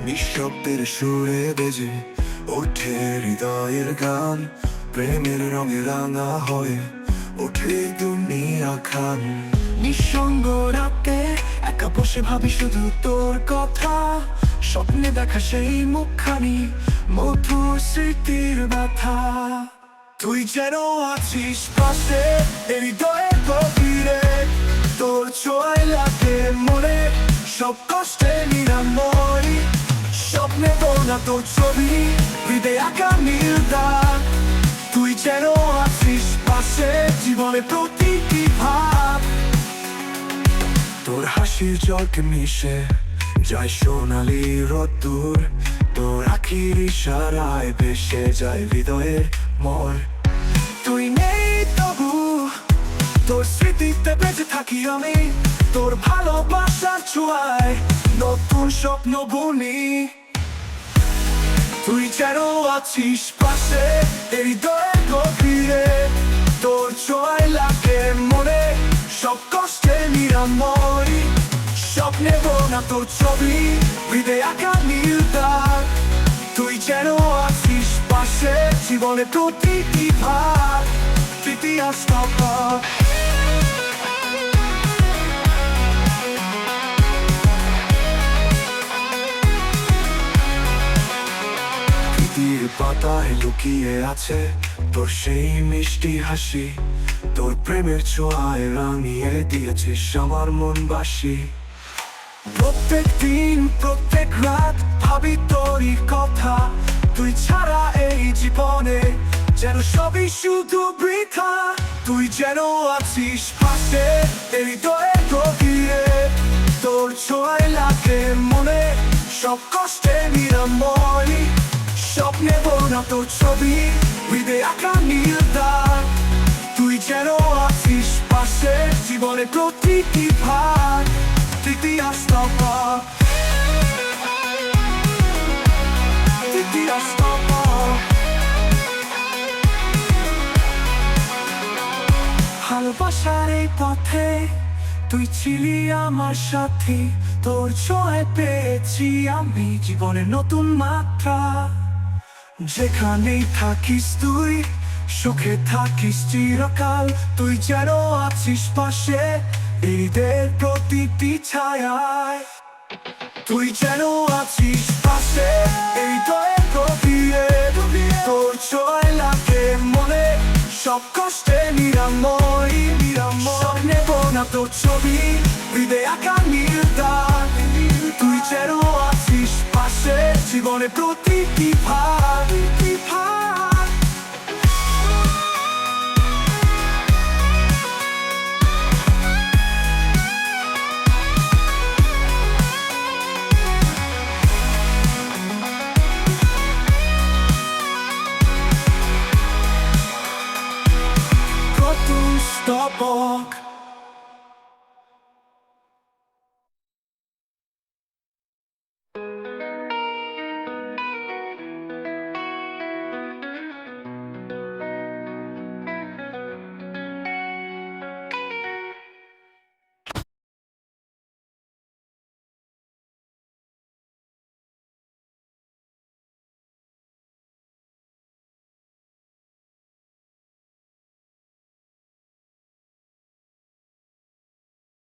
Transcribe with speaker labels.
Speaker 1: নিঃশব্দের সুরে বেজে ওঠে হৃদয়ের গান, প্রেমের রঙে রাঙা হয়ে ওঠে দুনিয়া খান। নিঃসঙ্গ রাতে একা বসে ভাবি শুধু তোর কথা, স্বপ্নে দেখা সেই মুখখানি, মধুর স্মৃতির ব্যথা। তুই যেন আছিস পাশে হৃদয়ের গভীরে, তোর ছোঁয়ায় লাগে মনে সব কষ্টে নিরাময়। স্বপ্নে বোনা তোর ছবি, হৃদয়ে আঁকা নীল দাগ। তুই যেন আছিস পাশে জীবনের প্রতিটি ভাব। তোর হাসির জলকে মিশে যায় সোনালি রোদ্দুর, তোর আখির ইশারায় ভেসে যায় হৃদয়ের মোর। তুই নেই তবু তোর স্মৃতিতে বেঁচে থাকি আমি, তোর ভালোবাসার ছোঁয়ায় নতুন স্বপ্ন বুনি। তুই যেন আছিস পাশে হৃদয়ের গভীরে, তোর ছোঁয়ায় লাগে মনে সব কষ্টে নিরাময়। স্বপ্নে বোনা তোর ছবি, হৃদয়ে আঁকা নীল দাগ। তুই যেন আছিস পাশে জীবনের প্রতিটি ভাগ, তৃতীয় স্তবক। প্রীতির পাতায় লুকিয়ে আছে তোর সেই মিষ্টি হাসি, তোর প্রেমের ছোঁয়ায় রাঙিয়ে দিয়েছিস আমার মনবাসী। প্রত্যেক দিন প্রত্যেক রাত ভাবি তোরই কথা, তুই ছাড়া এই জীবনে যেন সবই শুধু বৃথা। তুই যেন আছিস পাশে হৃদয়ের গভীরে, তোর ছোঁয়ায় লাগে মনে সব কষ্টে নিরাময়। স্বপ্নে বোনা তোর ছবি, হৃদয়ে আঁকা নীল দাগ। তুই যেন আছিস পাশে জীবনের প্রতিটি ভাগ, তৃতীয় স্তবক। তৃতীয় স্তবক। ভালোবাসার এই পথে তুই ছিলি আমার সাথী, তোর ছোঁয়ায় পেয়েছি আমি জীবনের নতুন মাত্রা। যেখানেই থাকিস তুই সুখে থাকিস চিরকাল, তুই যেন আছিস পাশে হৃদয়ের প্রতিটি ছায়ায়। তুই যেন আছিস পাশে হৃদয়ের গভীরে, তোর ছোঁয়ায় লাগে মনে সব কষ্টে নিরাময়। স্বপ্নে বোনা তোর ছবি, হৃদয়ে আঁকা নীল দাগ। তুই যেন আছিস পাশে জীবনের প্রতিটি ভাগ, ভাগ। Stop walk.